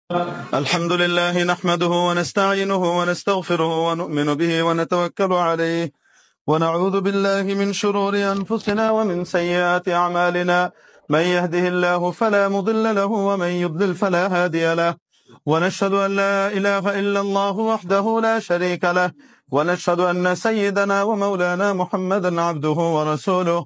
الحمد لله نحمده ونستعينه ونستغفره ونؤمن به ونتوكل عليه ونعوذ بالله من شرور أنفسنا ومن سيئات أعمالنا. من يهده الله فلا مضل له ومن يضلل فلا هادي له، ونشهد أن لا إله إلا الله وحده لا شريك له، ونشهد أن سيدنا ومولانا محمدا عبده ورسوله.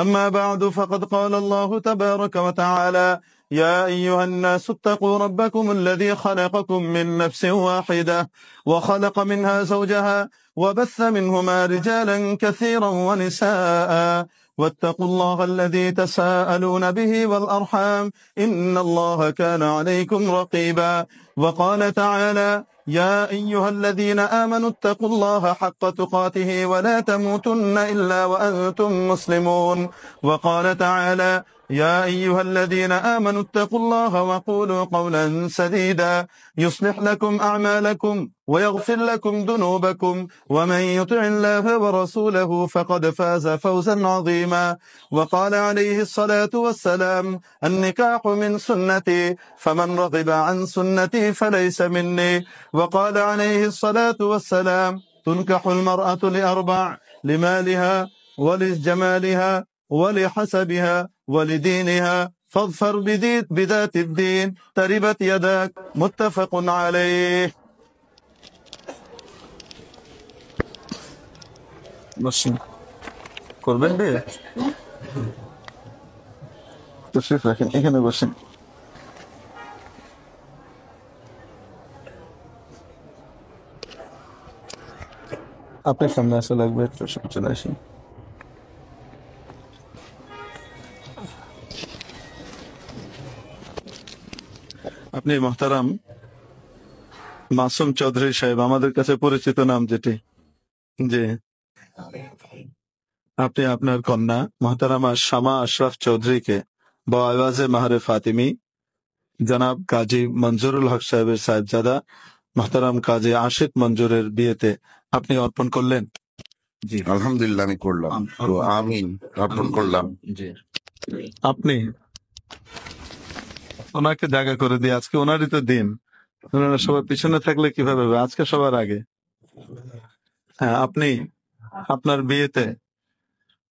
أما بعد، فقد قال الله تبارك وتعالى: يا أيها الناس اتقوا ربكم الذي خلقكم من نفس واحدة وخلق منها زوجها وبث منهما رجالا كثيرا ونساء، واتقوا الله الذي تساءلون به والأرحام إن الله كان عليكم رقيبا. وقال تعالى: يا أيها الذين آمنوا اتقوا الله حق تقاته ولا تموتن إلا وأنتم مسلمون. وقال تعالى: يا أيها الذين آمنوا اتقوا الله وقولوا قولا سديدا يصلح لكم أعمالكم ويغفر لكم ذنوبكم، ومن يطع الله ورسوله فقد فاز فوزا عظيما. وقال عليه الصلاة والسلام: النكاح من سنتي فمن رغب عن سنتي فليس مني. وقال عليه الصلاة والسلام: تنكح المرأة لأربع: لمالها ولجمالها ولحسبها ولدينها، فاظفر بذات الدين تربت يداك. متفق عليه. বসেন, করবেন বিয়ে? তশরিফ রাখেন, এখানে বসেন। আপনার সামনে আসা লাগবে, একটু চলে আসেন। আপনি মোহতারাম মাসুম চৌধুরী সাহেব, আমাদের কাছে পরিচিত নাম যেটি, যে আপনি আপনার কন্যা মোহতারামা শামা আশরাফ চৌধুরীকে বআওয়াজে মাহরে ফাতিমি জনাব কাজী মঞ্জুরুল হক সাহেবের সাহেবজাদা মোহতারাম কাজী আশিক মঞ্জুরের বিয়েতে আপনি অর্পণ করলেন। জি আলহামদুলিল্লাহ, আমি করলাম। তো আমিন, অর্পণ করলাম। জি, আপনি ওনাকে জায়গা করে দিয়ে, আজকে ওনারই তো দিন, ওনারা সবার পিছনে থাকলে কিভাবে হবে? আজকে সবার আগে। হ্যাঁ, আপনি আপনার বিয়েতে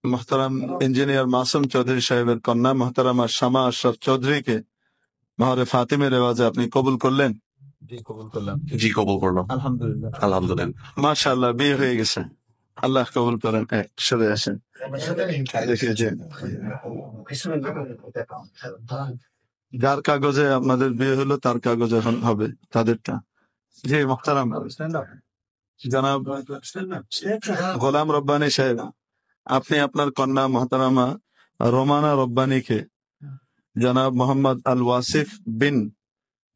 মোহতারাম ইঞ্জিনিয়ার মাসুম চৌধুরী সাহেবের কন্যা মোহতারামা শামা আশরাফ চৌধুরীকে মাহরে ফাতিমের রেওয়াজে আপনি কবুল করলেন। জি কবুল করলাম। জি কবুল করলাম। আলহামদুলিল্লাহ, আলহামদুলিল্লাহ, মাশাআল্লাহ, বিয়ে হয়ে গেছে। আল্লাহ কবুল করেন। সরে আসেন। যার কাগজে আপনাদের বিয়ে হলো তার কাগজ এখন হবে তাদেরটা। জি মোহতারাম জনাব গোলাম রব্বানী সাহেব, আপনি আপনার কন্যা মোহতারামা রোমানা রব্বানীকে জনাব মোহাম্মদ আল ওয়াসিফ বিন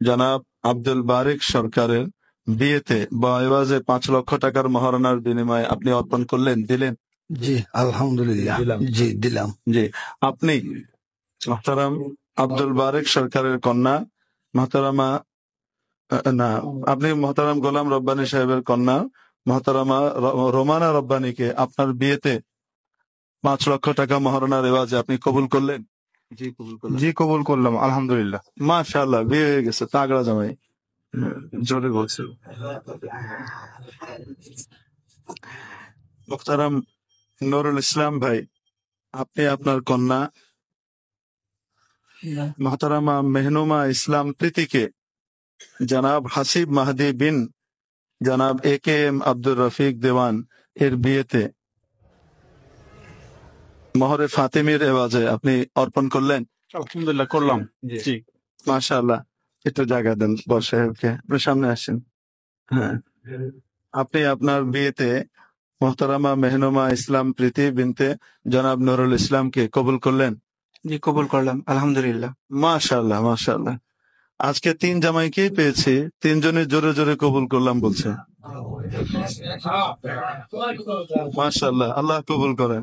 জনাব আব্দুল বারিক সরকারের বিয়েতে বআওয়াজে 5 লক্ষ টাকার মহারণার বিনিময়ে আপনি অর্পণ করলেন, দিলেন। জি আলহামদুলিল্লাহ, জি দিলাম। জি, আপনি মোহতারাম আব্দুল বারিক সরকারের কন্যা মোহতারামা না, আপনি মোহতারাম গোলাম রব্বানী সাহেবের কন্যা মোহতারামা রোমানা রব্বানীকে আপনার বিয়েতে 5 লক্ষ টাকা মহারণার রেওয়াজে আপনি কবুল করলেন। জি কবুল করলাম। জি কবুল করলাম, আলহামদুলিল্লাহ। মাশাআল্লাহ, বিয়ে হয়ে গেছে। তাগড়া জামাই, জোরে বলছে। মোহতারাম নুরুল ইসলাম ভাই, আপনি আপনার কন্যা মোহতারামা মেহনুমা ইসলাম প্রীতিকে জনাব হাসিব মাহদি বিন জনাব AKM আব্দুর রফিক দেওয়ান এর বিয়েতে মহরে ফাতিমির এওয়াজে আপনি অর্পণ করলেন। আলহামদুলিল্লাহ করলাম। জি মাশাআল্লাহ, একটু জায়গা দেন বস সাহেবকে, আপনি সামনে আসেন। হ্যাঁ, আপনি আপনার বিয়েতে মোহতারামা মেহনুমা ইসলাম প্রীতি বিনতে জনাব নুরুল ইসলামকে কবুল করলেন। জি কবুল করলাম, আলহামদুলিল্লাহ। মাশাআল্লাহ মাশাআল্লাহ, আজকে 3 জামাইকেই পেয়েছি, 3 জনে জোরে জোরে কবুল করলাম বলছে। মাশাআল্লাহ, আল্লাহ কবুল করেন।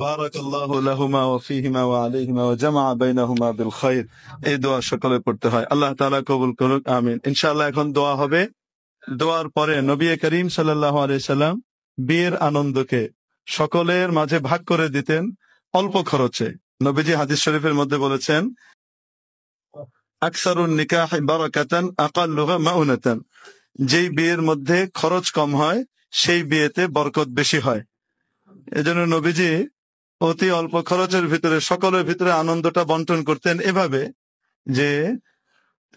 বারাকাল্লাহু লাহুমা ওয়া ফীহিমা ওয়া আলাইহিমা ওয়া জামা বাইনাহুমা বিল খায়র। এই দোয়া সকলে পড়তে হয়। আল্লাহ তাআলা কবুল করুক, আমিন। ইনশাআল্লাহ এখন দোয়া হবে। দোয়ার পরে নবী করিম সাল্লাল্লাহু আলাইহি সাল্লাম বিয়ের আনন্দকে সকলের মাঝে ভাগ করে দিতেন অল্প খরচে। নবীজি হাদিস শরীফের মধ্যে বলেছেন, আকসারুন নিকাহি বারাকাতান আকাল্লুহা মাউনাতান, যেই বিয়ের মধ্যে খরচ কম হয় সেই বিয়েতে বরকত বেশি হয়। এজন্য নবীজি অতি অল্প খরচের ভিতরে সকলের ভিতরে আনন্দটা বন্টন করতেন এভাবে যে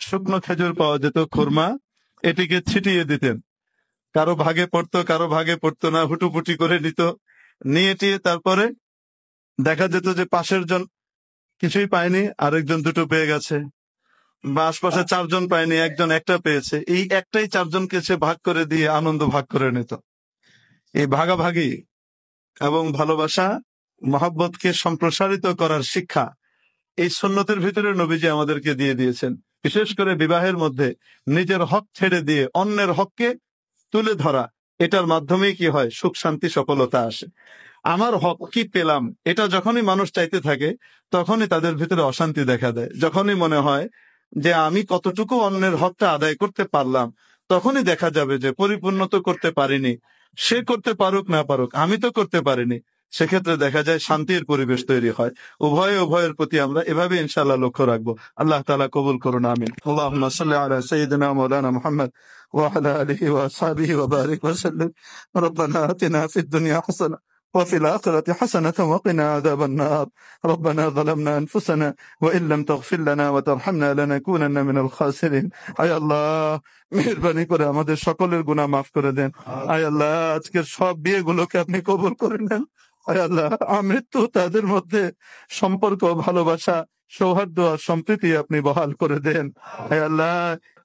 শুকনো খেজুর পাওয়া যেত, খুরমা, এটিকে ছিটিয়ে দিতেন। কারো ভাগে পড়তো, কারো ভাগে পড়তো না, হুটুপুটি করে নিত, নিয়ে টিয়ে তারপরে দেখা যেত যে পাশের জন কিছুই পায়নি, আরেকজন দুটো পেয়ে গেছে, বা আশপাশে চারজন পায়নি, একজন একটা পেয়েছে, এই একটাই চারজনকে সে ভাগ করে দিয়ে আনন্দ ভাগ করে নিত। এই ভাগাভাগি এবং ভালোবাসা, মহব্বতকে সম্প্রসারিত করার শিক্ষা এই সুন্নতের ভিতরে নবীজি আমাদেরকে দিয়ে দিয়েছেন। বিশেষ করে বিবাহের মধ্যে নিজের হক ছেড়ে দিয়ে অন্যের হককে তুলে ধরা, এটার মাধ্যমেই কি হয়, সুখ শান্তি সফলতা আসে। আমার হক কি পেলাম, এটা যখনই মানুষ চাইতে থাকে তখনই তাদের ভিতরে অশান্তি দেখা দেয়। যখনই মনে হয় যে আমি কতটুকু অন্যের হকটা আদায় করতে পারলাম, তখনই দেখা যাবে যে পরিপূর্ণ তো করতে পারিনি, সে করতে পারুক না পারুক, আমি তো করতে পারিনি। সেক্ষেত্রে দেখা যায় শান্তির পরিবেশ তৈরি হয়। উভয়ের প্রতি আমরা এভাবে ইনশাআল্লাহ লক্ষ্য রাখবো। আল্লাহ তাআলা কবুল করুন, আমিন। আল্লাহুম্মা সাল্লি আলা সাইয়্যিদিনা মাওলানা মুহাম্মদ ওয়া আলা আলিহি ওয়া আসহাবিহি ওয়া বারিক ওয়া সাল্লিম। রব্বানা আতিনা ফিদ দুনিয়া হাসানাহ وفي الآخرة حسنة وقنا عذاب النار. ربنا ظلمنا أنفسنا وإن لم تغفر لنا وترحمنا لنكونن من الخاسرين. আয় আল্লাহ, মেহেরবানি করে আমাদের সকলের গুনাহ মাফ করে দেন। আয় আল্লাহ, আজকের সব বিয়েগুলোকে আপনি কবুল করে নেন। আয় আল্লাহ, আমৃত্যু তাদের মধ্যে সম্পর্ক, ভালোবাসা, সৌহার্দ্য আর সম্প্রীতি আপনি বহাল করে দেন। আয় আল্লাহ,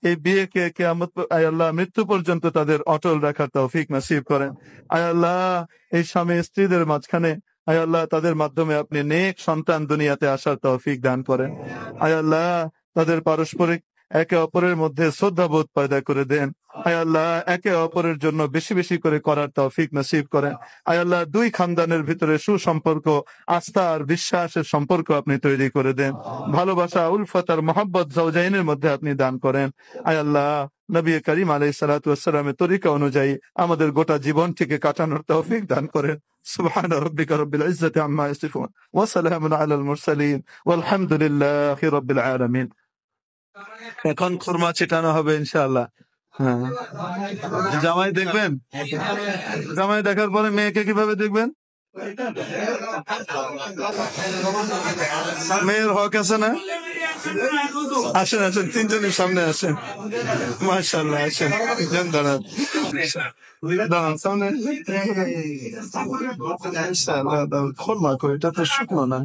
এই বিয়েকে কিয়ামত, আয় আল্লাহ, মৃত্যু পর্যন্ত তাদের অটল রাখার তৌফিক নসিব করেন। আয় আল্লাহ, এই স্বামী স্ত্রীদের মাঝখানে আয় আল্লাহ তাদের মাধ্যমে আপনি নেক সন্তান দুনিয়াতে আসার তৌফিক দান করেন। আয় আল্লাহ, তাদের পারস্পরিক একে অপরের মধ্যে শ্রদ্ধাবোধ পয়দা করে দেন। আয় আল্লাহ, একে অপরের জন্য বেশি বেশি করে করার তৌফিক নসিব করেন। আয় আল্লাহ, দুই খানদানের ভিতরে সুসম্পর্ক, আস্থা আর বিশ্বাসের সম্পর্ক আপনি তৈরি করে দেন। ভালোবাসা, উলফত আর মহব্বত জাওজাইনের মধ্যে আপনি দান করেন। আয় আল্লাহ, নবী করিম আলাইহিস সালাতু ওয়াস সালামের তরিকা অনুযায়ী আমাদের গোটা জীবনটিকে কাটানোর তৌফিক দান করেন। সুবহান রাব্বিকা রাব্বিল ইজ্জাতি আম্মা ইয়াসিফুন ওয়া সালামুন আলাল মুরসালিন ওয়ালহামদুলিল্লাহি রাব্বিল আলামিন। এখন খুরমা ছিটানো হবে ইনশাআল্লাহ। হ্যাঁ, জামাই দেখবেন, জামাই দেখার পরে মেয়েকে কিভাবে দেখবেন? মেয়ের হক আছে না? আসেন আসেন, তিনজনের সামনে আসেন। মাশাআল্লাহ, আসেন, দাঁড়ান দাঁড়ান সামনে। ইনশাআল্লাহ, খুরমা কো, এটা তো শুকনো না,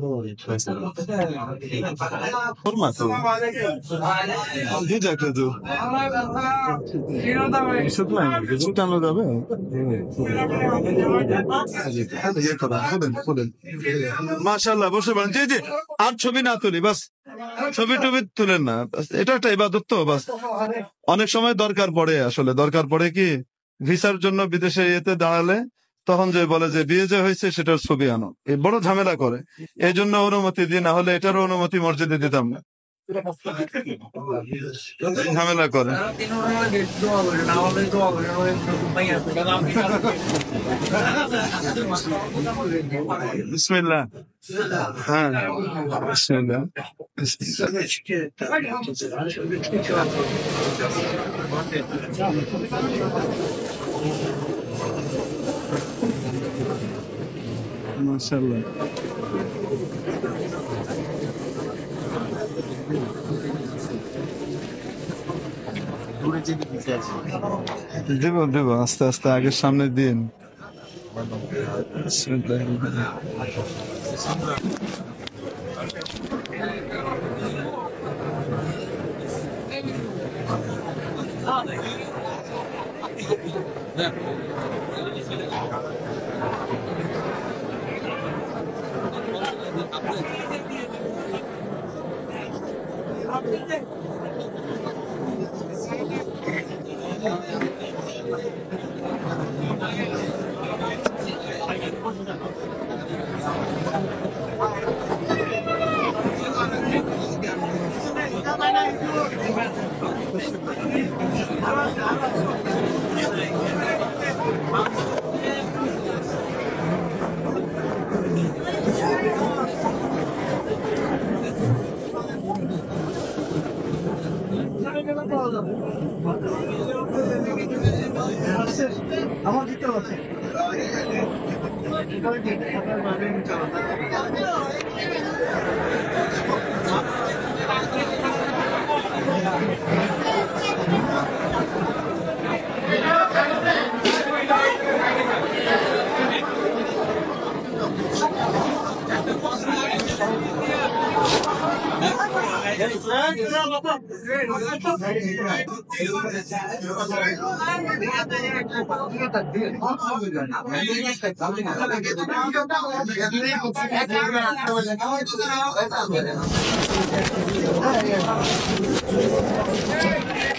খুরমা তো ভিজা খেজুর, শুকনো ছুটানো যাবে। মাশাআল্লাহ, বসে পড়েন। জি জি, আর ছবি না তুলি, বাস ছবি টবি তুলেন না, এটা একটা ইবাদত তো, বাস। অনেক সময় দরকার পড়ে, আসলে দরকার পড়ে কি, ভিসার জন্য বিদেশে ইয়েতে দাঁড়ালে তখন যে বলে যে বিয়ে যে হয়েছে সেটার ছবি আনো, এই বড় ঝামেলা করে। এই জন্য অনুমতি দিই, না হলে এটারও অনুমতি মসজিদে দিতাম না, ঝামেলা করে। বিসমিল্লাহ। হ্যাঁ, বিসমিল্লাহ। মাশাআল্লাহ, দেব দেব, আস্তে আস্তে আগের সামনে দিন।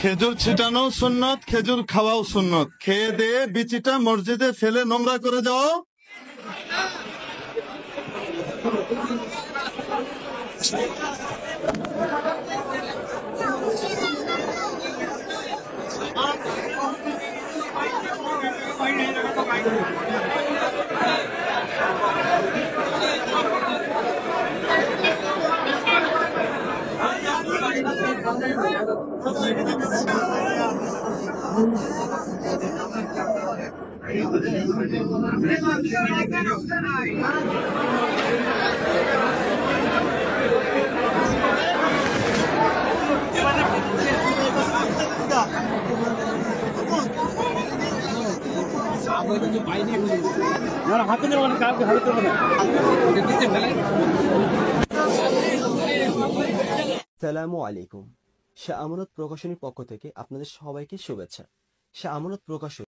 খেজুর ছিটানো সুন্নত, খেজুর খাওয়াও সুন্নত। খেয়ে দিয়ে বিচিটা মসজিদে ফেলে নোংরা করে যাও। সালামু আলাইকুম। শাহ আমানত প্রকাশনীর পক্ষ থেকে আপনাদের সবাইকে শুভেচ্ছা। শাহ আমানত প্রকাশনী